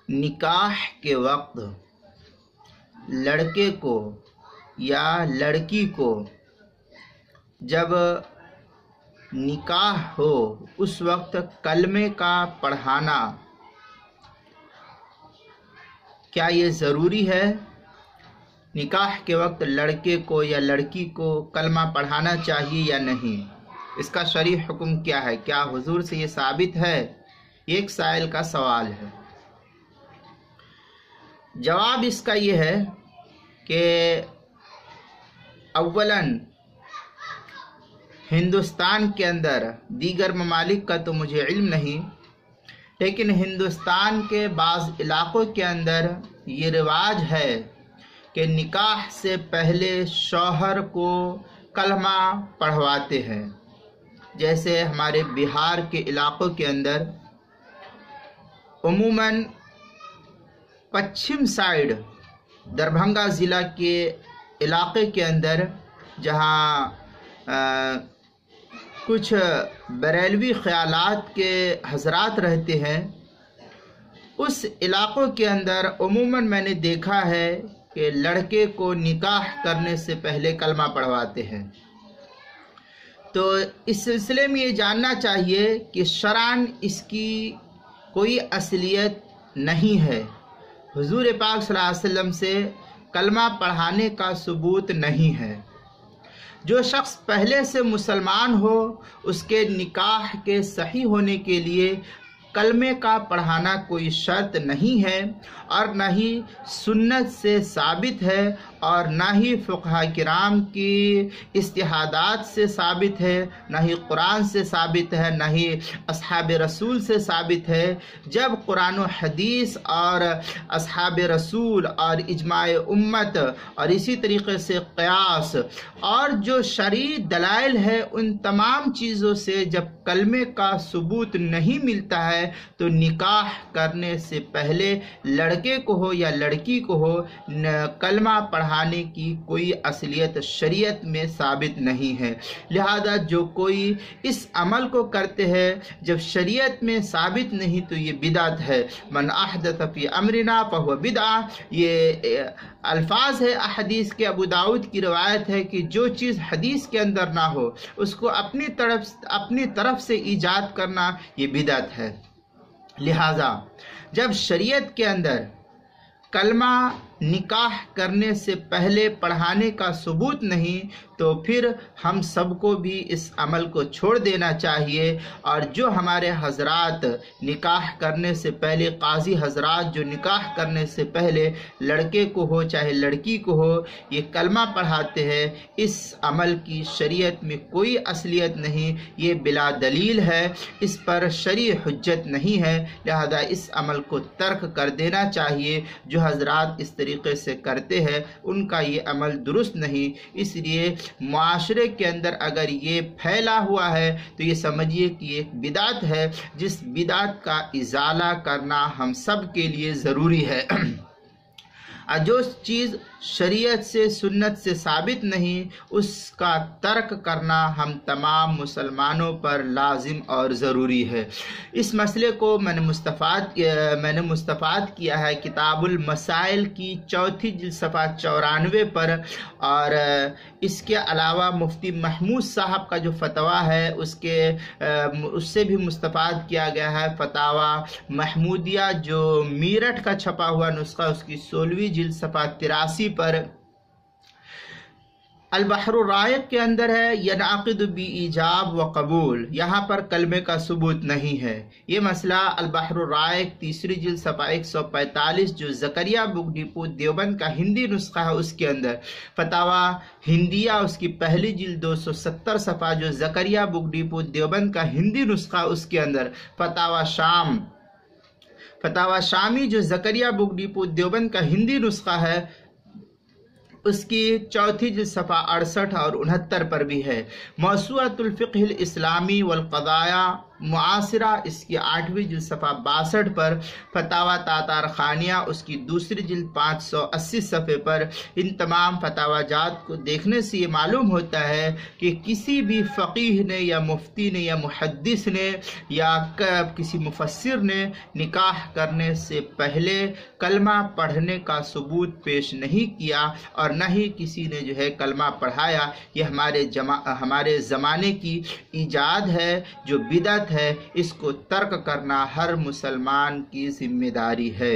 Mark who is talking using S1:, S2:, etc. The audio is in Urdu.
S1: نکاح کے وقت لڑکے کو یا لڑکی کو جب نکاح ہو اس وقت کلمے کا پڑھانا کیا یہ ضروری ہے؟ نکاح کے وقت لڑکے کو یا لڑکی کو کلمہ پڑھانا چاہیے یا نہیں؟ اس کا شرعی حکم کیا ہے؟ کیا حضور سے یہ ثابت ہے؟ یہ ایک سائل کا سوال ہے۔ جواب اس کا یہ ہے کہ اولاً ہندوستان کے اندر، دیگر ممالک کا تو مجھے علم نہیں، لیکن ہندوستان کے بعض علاقوں کے اندر یہ رواج ہے کہ نکاح سے پہلے شوہر کو کلمہ پڑھواتے ہیں۔ جیسے ہمارے بہار کے علاقوں کے اندر عموماً پچھم سائیڈ دربھنگہ ضلع کے علاقے کے اندر جہاں کچھ بریلوی خیالات کے حضرات رہتے ہیں، اس علاقوں کے اندر عموماً میں نے دیکھا ہے کہ لڑکے کو نکاح کرنے سے پہلے کلمہ پڑھواتے ہیں۔ تو اس سلسلے میں یہ جاننا چاہیے کہ شرعاً اس کی کوئی اصلیت نہیں ہے۔ حضور پاک صلی اللہ علیہ وسلم سے کلمہ پڑھانے کا ثبوت نہیں ہے۔ جو شخص پہلے سے مسلمان ہو اس کے نکاح کے صحیح ہونے کے لیے کلمے کا پڑھانا کوئی شرط نہیں ہے، اور نہ ہی سنت سے ثابت ہے، اور نہ ہی فقہاء کرام کی اجتہادات سے ثابت ہے، نہ ہی قرآن سے ثابت ہے، نہ ہی اصحاب رسول سے ثابت ہے۔ جب قرآن و حدیث اور اصحاب رسول اور اجماع امت اور اسی طریقے سے قیاس اور جو شرعی دلائل ہے، ان تمام چیزوں سے جب کلمے کا ثبوت نہیں ملتا ہے تو نکاح کرنے سے پہلے لڑکے کو ہو یا لڑکی کو ہو کلمہ پڑھانے کی کوئی اصلیت شریعت میں ثابت نہیں ہے۔ لہذا جو کوئی اس عمل کو کرتے ہیں جب شریعت میں ثابت نہیں تو یہ بدعت ہے۔ من احدث فی امرنا فہو بدعہ، یہ الفاظ ہے احادیث کے۔ ابو داؤد کی روایت ہے کہ جو چیز حدیث کے اندر نہ ہو اس کو اپنی طرف سے ایجاد کرنا یہ بدعت ہے۔ لہذا جب شریعت کے اندر کلمہ نکاح کرنے سے پہلے پڑھانے کا ثبوت نہیں تو پھر ہم سب کو بھی اس عمل کو چھوڑ دینا چاہیے، اور جو ہمارے حضرات نکاح کرنے سے پہلے، قاضی حضرات جو نکاح کرنے سے پہلے لڑکے کو ہو چاہے لڑکی کو ہو یہ کلمہ پڑھاتے ہیں، اس عمل کی شریعت میں کوئی اصلیت نہیں، یہ بلا دلیل ہے، اس پر شرعی حجت نہیں ہے۔ لہذا اس عمل کو ترک کر دینا چاہیے۔ جو حضرات اس طریقے سے کرتے ہیں ان کا یہ عمل درست نہیں۔ اس لیے معاشرے کے اندر اگر یہ پھیلا ہوا ہے تو یہ سمجھیے کہ یہ ایک بدعت ہے، جس بدعت کا ازالہ کرنا ہم سب کے لیے ضروری ہے۔ جو چیز شریعت سے سنت سے ثابت نہیں اس کا ترک کرنا ہم تمام مسلمانوں پر لازم اور ضروری ہے۔ اس مسئلے کو میں نے مستفاد کیا ہے کتاب المسائل کی 4 جلد صفحہ 94 پر، اور اس کے علاوہ مفتی محمود صاحب کا جو فتویٰ ہے اس سے بھی مستفاد کیا گیا ہے۔ فتاویٰ محمودیہ جو میرٹھ کا چھپا ہوا نسخہ اس کی 16ویں جلد صفحہ 83 پر۔ البحر الرائق کے اندر ہے ینعقد بی ایجاب و قبول، یہاں پر کلمے کا ثبوت نہیں ہے۔ یہ مسئلہ البحر الرائق 3 جلد صفحہ 145 جو زکریا بک ڈپو دیوبند کا ہندی نسخہ ہے اس کے اندر، فتاویٰ ہندیہ اس کی 1 جلد 270 صفحہ جو زکریا بک ڈپو دیوبند کا ہندی نسخہ اس کے اندر، فتاویٰ شامی جو زکریا بک ڈپو دیوبند کا ہندی نسخہ ہے اس کی 4 جلد صفحہ 68 اور 69 پر بھی ہے۔ موسوعۃ الفقہ الاسلامی والقضایا معاصرہ اس کی 8ویں جلد صفحہ 62 پر، فتاوی تاتار خانیہ اس کی دوسری جلد 580 صفحے پر ان تمام فتاوی جات کو دیکھنے سے یہ معلوم ہوتا ہے کہ کسی بھی فقیہ نے یا مفتی نے یا محدث نے یا کسی مفسر نے نکاح کرنے سے پہلے کلمہ پڑھنے کا ثبوت پیش نہیں کیا، اور نہ ہی کسی نے جو ہے کلمہ پڑھایا۔ یہ ہمارے زمانے کی ایجاد ہے جو بدعت ہے، اس کو ترک کرنا ہر مسلمان کی ذمہ داری ہے۔